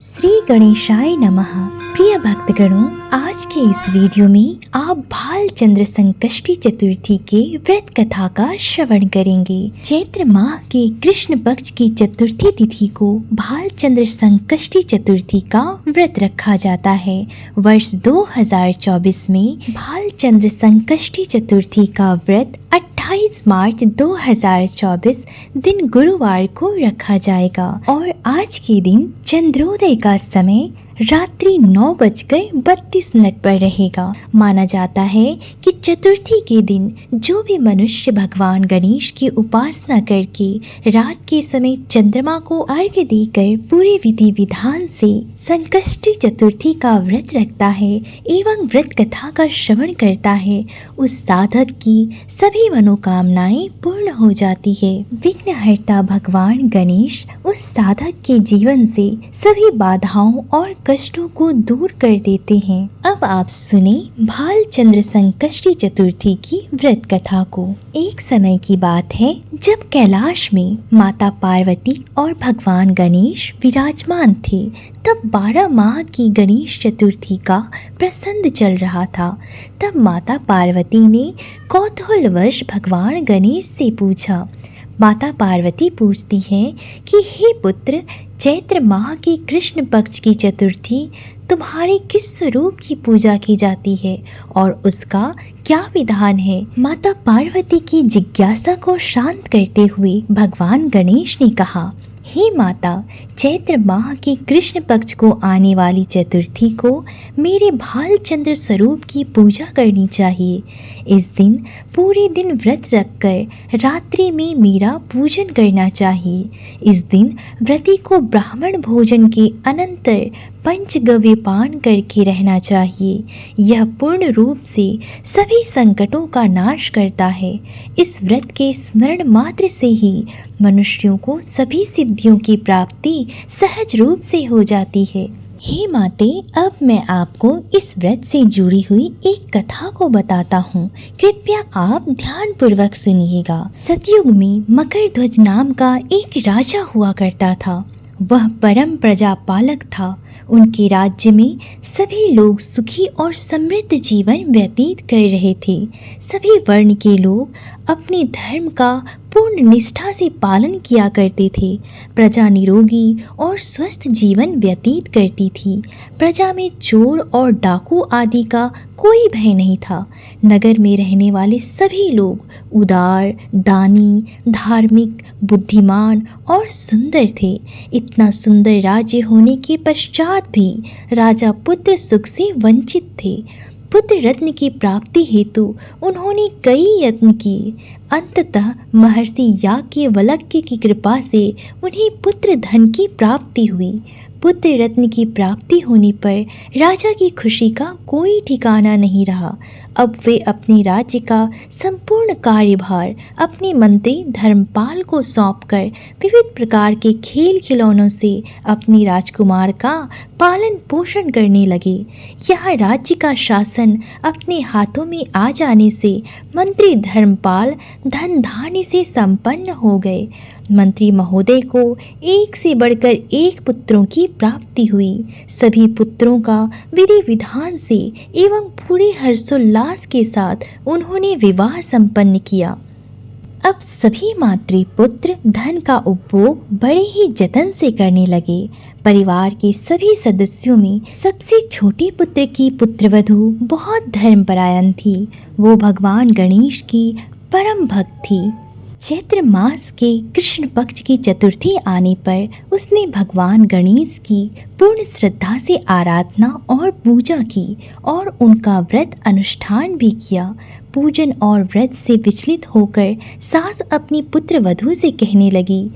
श्री गणेशाय नमः। प्रिय भक्तगणों, आज के इस वीडियो में आप भालचंद्र संकष्टी चतुर्थी के व्रत कथा का श्रवण करेंगे। चैत्र माह के कृष्ण पक्ष की चतुर्थी तिथि को भालचंद्र संकष्टी चतुर्थी का व्रत रखा जाता है। वर्ष 2024 में भालचंद्र संकष्टी चतुर्थी का व्रत 28 मार्च 2024 दिन गुरुवार को रखा जाएगा और आज के दिन चंद्रोदय का समय रात्रि 9:32 पर रहेगा। माना जाता है कि चतुर्थी के दिन जो भी मनुष्य भगवान गणेश की उपासना करके रात के समय चंद्रमा को अर्घ्य देकर पूरे विधि विधान से संकष्टी चतुर्थी का व्रत रखता है एवं व्रत कथा का श्रवण करता है, उस साधक की सभी मनोकामनाएं पूर्ण हो जाती है। विघ्नहर्ता भगवान गणेश उस साधक के जीवन से सभी बाधाओं और कष्टों को दूर कर देते हैं। अब आप सुने भालचंद्र संकष्टी चतुर्थी की व्रत कथा को। एक समय की बात है जब कैलाश में माता पार्वती और भगवान गणेश विराजमान थे, तब 12 माह की गणेश चतुर्थी का प्रसंग चल रहा था। तब माता पार्वती ने कौतूहलवश भगवान गणेश से पूछा। माता पार्वती पूछती हैं कि हे पुत्र, चैत्र माह की कृष्ण पक्ष की चतुर्थी तुम्हारे किस स्वरूप की पूजा की जाती है और उसका क्या विधान है? माता पार्वती की जिज्ञासा को शांत करते हुए भगवान गणेश ने कहा, हे माता, चैत्र माह की कृष्ण पक्ष को आने वाली चतुर्थी को मेरे भालचंद्र स्वरूप की पूजा करनी चाहिए। इस दिन पूरे दिन व्रत रखकर रात्रि में मेरा पूजन करना चाहिए। इस दिन व्रती को ब्राह्मण भोजन के अनंतर पंचगव्य पान करके रहना चाहिए। यह पूर्ण रूप से सभी संकटों का नाश करता है। इस व्रत के स्मरण मात्र से ही मनुष्यों को सभी सिद्धियों की प्राप्ति सहज रूप से हो जाती है। हे माते, अब मैं आपको इस व्रत से जुड़ी हुई एक कथा को बताता हूँ। कृपया आप ध्यान पूर्वक सुनिएगा। सतयुग में मकरध्वज नाम का एक राजा हुआ करता था। वह परम प्रजापालक था। उनके राज्य में सभी लोग सुखी और समृद्ध जीवन व्यतीत कर रहे थे। सभी वर्ण के लोग अपने धर्म का पूर्ण निष्ठा से पालन किया करते थे। प्रजा निरोगी और स्वस्थ जीवन व्यतीत करती थी। प्रजा में चोर और डाकू आदि का कोई भय नहीं था। नगर में रहने वाले सभी लोग उदार, दानी, धार्मिक, बुद्धिमान और सुंदर थे। इतना सुंदर राज्य होने के पश्चात भी राजा पुत्र सुख से वंचित थे। पुत्र रत्न की प्राप्ति हेतु उन्होंने कई यत्न किए। अंततः महर्षि याज्ञवल्क्य की कृपा से उन्हें पुत्र धन की प्राप्ति हुई। पुत्र रत्न की प्राप्ति होने पर राजा की खुशी का कोई ठिकाना नहीं रहा। अब वे अपने राज्य का संपूर्ण कार्यभार अपने मंत्री धर्मपाल को सौंपकर विविध प्रकार के खेल खिलौनों से अपने राजकुमार का पालन पोषण करने लगे। यह राज्य का शासन अपने हाथों में आ जाने से मंत्री धर्मपाल धन धान्य से संपन्न हो गए। मंत्री महोदय को एक से बढ़कर एक पुत्रों की प्राप्ति हुई। सभी पुत्रों का विधि विधान से एवं पूरे हर्षोल्लास के साथ उन्होंने विवाह संपन्न किया। अब सभी मातृपुत्र धन का उपभोग बड़े ही जतन से करने लगे। परिवार के सभी सदस्यों में सबसे छोटे पुत्र की पुत्रवधू बहुत धर्मपरायण थी। वो भगवान गणेश की परम भक्त थी। चैत्र मास के कृष्ण पक्ष की चतुर्थी आने पर उसने भगवान गणेश की पूर्ण श्रद्धा से आराधना और पूजा की और उनका व्रत अनुष्ठान भी किया। पूजन और व्रत से विचलित होकर सास अपनी पुत्र वधू से कहने लगी,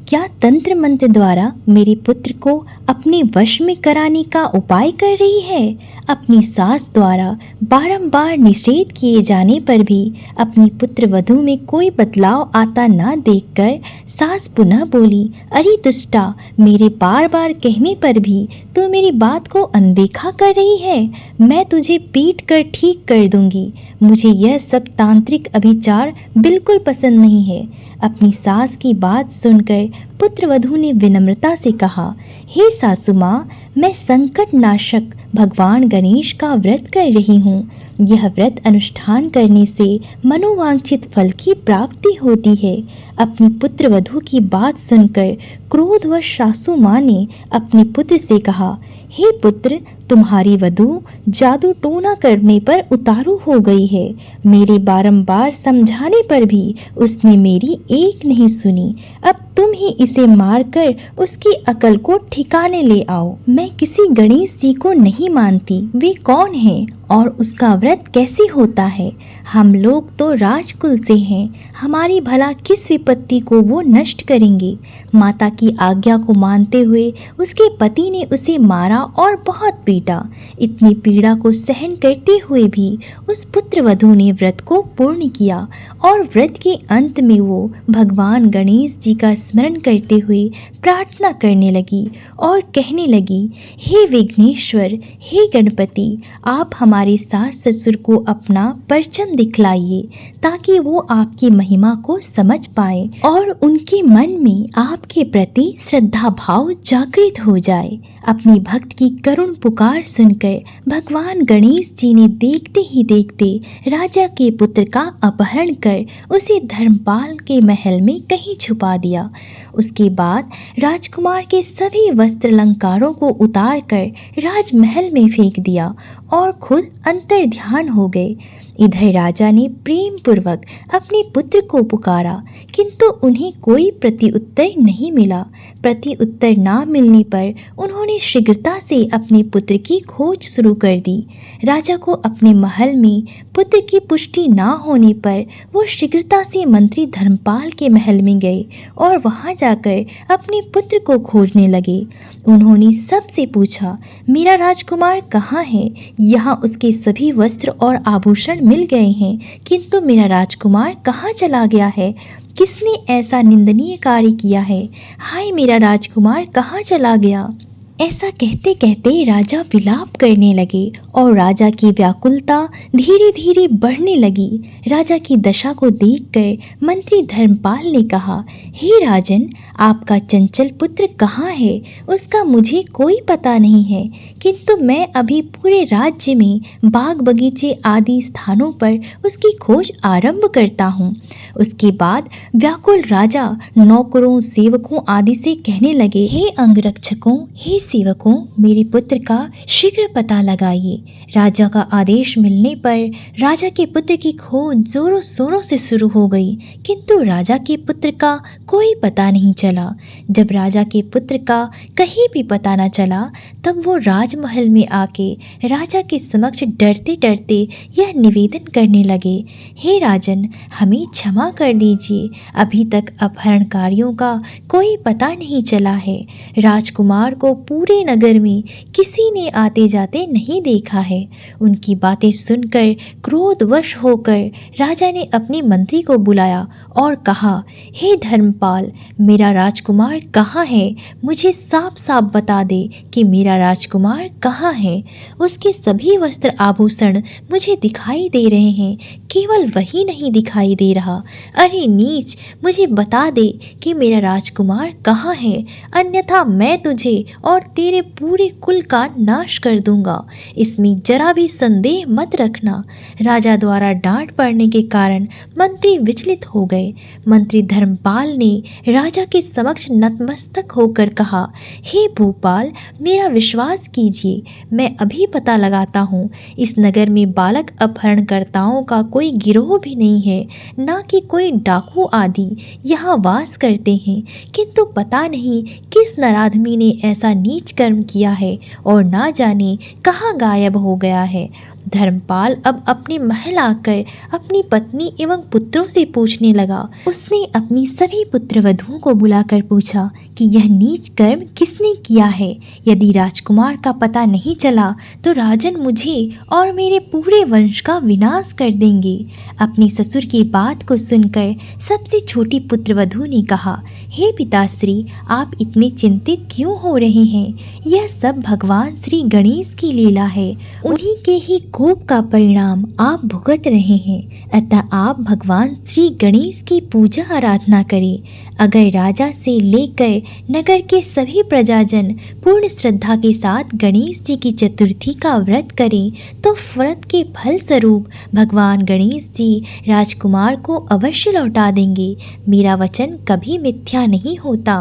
क्या तंत्र मंत्र द्वारा मेरे पुत्र को अपने वश में कराने का उपाय कर रही है? अपनी सास द्वारा बारंबार निषेध किए जाने पर भी अपनी पुत्र वधू में कोई बदलाव आता न देखकर सास पुनः बोली, अरे दुष्टा, मेरे बार बार कहने पर भी तू मेरी बात को अनदेखा कर रही है। मैं तुझे पीट कर ठीक कर दूंगी। मुझे यह सब तांत्रिक अभिचार बिल्कुल पसंद नहीं है। अपनी सास की बात सुनकर पुत्रवधू ने विनम्रता से कहा, हे सासू माँ, मैं संकट नाशक भगवान गणेश का व्रत कर रही हूँ। यह व्रत अनुष्ठान करने से मनोवांछित फल की प्राप्ति होती है। अपनी पुत्रवधू की बात सुनकर क्रोधवश सासू माँ ने अपने पुत्र से कहा, हे पुत्र, तुम्हारी वधू जादू टोना करने पर उतारू हो गई है। मेरे बारंबार समझाने पर भी उसने मेरी एक नहीं सुनी। अब तुम ही इसे मारकर उसकी अकल को ठिकाने ले आओ। मैं किसी गणेश जी को नहीं मानती। वे कौन हैं और उसका व्रत कैसे होता है? हम लोग तो राजकुल से हैं। हमारी भला किस विपत्ति को वो नष्ट करेंगे? माता की आज्ञा को मानते हुए उसके पति ने उसे मारा और बहुत पीटा। इतनी पीड़ा को सहन करते हुए भी उस पुत्रवधू ने व्रत को पूर्ण किया और व्रत के अंत में वो भगवान गणेश जी का स्मरण करते हुए प्रार्थना करने लगी और कहने लगी, हे विघ्नेश्वर, हे गणपति, आप हमारे सास ससुर को अपना परचम दिखलाइए ताकि वो आपकी महिमा को समझ पाए और उनके मन में आपके प्रति श्रद्धा भाव जागृत हो जाए। अपनी भक्त की करुण पुकार सुनकर भगवान गणेश जी ने देखते ही देखते राजा के पुत्र का अपहरण कर उसे धर्मपाल के महल में कहीं छुपा दिया। उसके बाद राजकुमार के सभी वस्त्र अलंकारों को उतार कर राजमहल में फेंक दिया और खुद अंतर्ध्यान हो गए। इधर राजा ने प्रेम पूर्वक अपने पुत्र को पुकारा, किंतु उन्हें कोई प्रत्युत्तर नहीं मिला। प्रत्युत्तर ना मिलने पर उन्होंने शीघ्रता से अपने पुत्र की खोज शुरू कर दी। राजा को अपने महल में पुत्र की पुष्टि ना होने पर वो शीघ्रता से मंत्री धर्मपाल के महल में गए और वहां जाकर अपने पुत्र को खोजने लगे। उन्होंने सबसे पूछा, मेरा राजकुमार कहाँ है? यहाँ उसके सभी वस्त्र और आभूषण मिल गए हैं, किंतु मेरा राजकुमार कहाँ चला गया है? किसने ऐसा निंदनीय कार्य किया है? हाय, मेरा राजकुमार कहाँ चला गया? ऐसा कहते कहते राजा विलाप करने लगे और राजा की व्याकुलता धीरे धीरे बढ़ने लगी। राजा की दशा को देखकर मंत्री धर्मपाल ने कहा, हे राजन, आपका चंचल पुत्र कहाँ है? उसका मुझे कोई पता नहीं है, किंतु मैं अभी पूरे राज्य में बाग बगीचे आदि स्थानों पर उसकी खोज आरंभ करता हूँ। उसके बाद व्याकुल राजा नौकरों, सेवकों आदि से कहने लगे, हे अंगरक्षकों, हे सेवकों, मेरे पुत्र का शीघ्र पता लगाइए। राजा का आदेश मिलने पर राजा के पुत्र की खोज जोरों शोरों से शुरू हो गई, किंतु राजा के पुत्र का कोई पता नहीं चला। जब राजा के पुत्र का कहीं भी पता न चला, तब वो राजमहल में आके राजा के समक्ष डरते डरते यह निवेदन करने लगे, हे राजन, हमें क्षमा कर दीजिए। अभी तक अपहरणकारियों का कोई पता नहीं चला है। राजकुमार को पूरे नगर में किसी ने आते जाते नहीं देखा है। उनकी बातें सुनकर क्रोधवश होकर राजा ने अपने मंत्री को बुलाया और कहा, हे धर्मपाल, मेरा राजकुमार कहाँ है? मुझे साफ साफ बता दे कि मेरा राजकुमार कहाँ है। उसके सभी वस्त्र आभूषण मुझे दिखाई दे रहे हैं, केवल वही नहीं दिखाई दे रहा। अरे नीच, मुझे बता दे कि मेरा राजकुमार कहाँ है, अन्यथा मैं तुझे और तेरे पूरे कुल का नाश कर दूंगा। इसमें जरा भी संदेह मत रखना। राजा द्वारा डांट पड़ने के कारण मंत्री विचलित हो गए। मंत्री धर्मपाल ने राजा के समक्ष नतमस्तक होकर कहा, हे भूपाल, मेरा विश्वास कीजिए, मैं अभी पता लगाता हूँ। इस नगर में बालक अपहरणकर्ताओं का कोई गिरोह भी नहीं है, ना कि कोई डाकू आदि यहाँ वास करते हैं, किंतु पता नहीं किस नराधमी ने ऐसा नीच कर्म किया है और ना जाने कहाँ गायब हो गया है। धर्मपाल अब अपने महल आकर अपनी पत्नी एवं पुत्रों से पूछने लगा। उसने अपनी सभी पुत्रवधुओं को बुलाकर पूछा कि यह नीच कर्म किसने किया है। यदि राजकुमार का पता नहीं चला तो राजन मुझे और मेरे पूरे वंश का विनाश कर देंगे। अपने ससुर की बात को सुनकर सबसे छोटी पुत्रवधु ने कहा, हे पिताश्री, आप इतने चिंतित क्यों हो रहे हैं? यह सब भगवान श्री गणेश की लीला है। उन्हीं के ही कोप का परिणाम आप भुगत रहे हैं, अतः आप भगवान श्री गणेश की पूजा आराधना करें। अगर राजा से लेकर नगर के सभी प्रजाजन पूर्ण श्रद्धा के साथ गणेश जी की चतुर्थी का व्रत करें तो व्रत के फल स्वरूप भगवान गणेश जी राजकुमार को अवश्य लौटा देंगे। मेरा वचन कभी मिथ्या नहीं होता।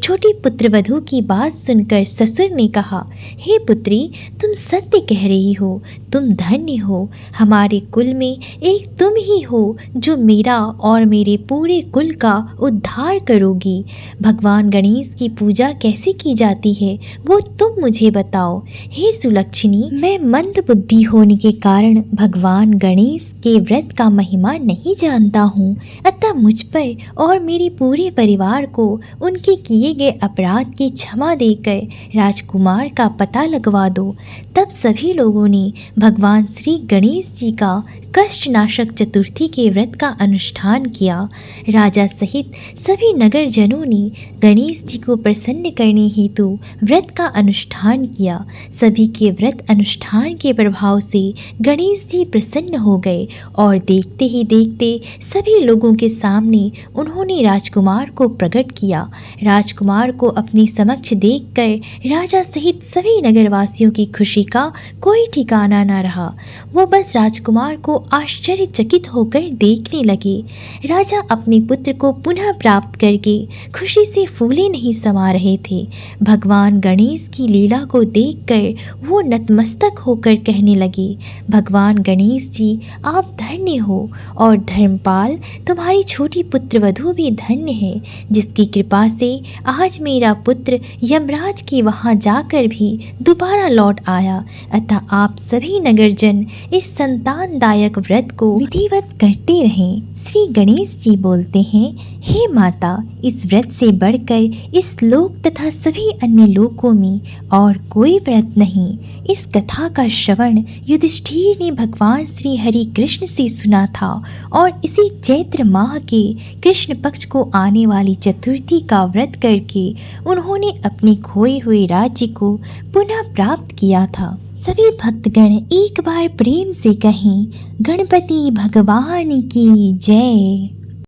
छोटी पुत्रवधू की बात सुनकर ससुर ने कहा, हे पुत्री, तुम सत्य कह रही हो, तुम धन्य हो। हमारे कुल में एक तुम ही हो जो मेरा और मेरे पूरे कुल का उद्धार करोगी। भगवान गणेश की पूजा कैसे की जाती है वो तुम मुझे बताओ। हे सुलक्षणी, मैं मंद बुद्धि होने के कारण भगवान गणेश के व्रत का महिमा नहीं जानता हूँ, अतः मुझ पर और मेरे पूरे परिवार को उनके किए गए अपराध की क्षमा देकर राजकुमार का पता लगवा दो। तब सभी लोगों ने भगवान श्री गणेश जी का कष्टनाशक चतुर्थी के व्रत का अनुष्ठान किया। राजा सहित सभी नगरजनों ने गणेश जी को प्रसन्न करने हेतु व्रत का अनुष्ठान किया। सभी के व्रत अनुष्ठान के प्रभाव से गणेश जी प्रसन्न हो गए और देखते ही देखते सभी लोगों के सामने उन्होंने राजकुमार को प्रकट किया। राजकुमार को अपने समक्ष देखकर राजा सहित सभी नगरवासियों की खुशी का कोई ठिकाना न रहा। वो बस राजकुमार को आश्चर्यचकित होकर देखने लगे। राजा अपने पुत्र को पुनः प्राप्त करके खुशी से फूले नहीं समा रहे थे। भगवान गणेश की लीला को देखकर वो नतमस्तक होकर कहने लगे, भगवान गणेश जी, आप धन्य हो और धर्मपाल, तुम्हारी छोटी पुत्रवधू भी धन्य है, जिसकी कृपा से आज मेरा पुत्र यमराज के वहाँ जाकर भी दोबारा लौट आया। अतः आप सभी नगरजन इस संतानदायक व्रत को विधिवत करते रहें। श्री गणेश जी बोलते हैं, हे माता, इस व्रत से बढ़कर इस लोक तथा सभी अन्य लोकों में और कोई व्रत नहीं। इस कथा का श्रवण युधिष्ठिर ने भगवान श्री हरि कृष्ण से सुना था और इसी चैत्र माह के कृष्ण पक्ष को आने वाली चतुर्थी का व्रत करके उन्होंने अपने खोए हुए राज्य को पुनः प्राप्त किया था। सभी भक्तगण एक बार प्रेम से कहें, गणपति भगवान की जय।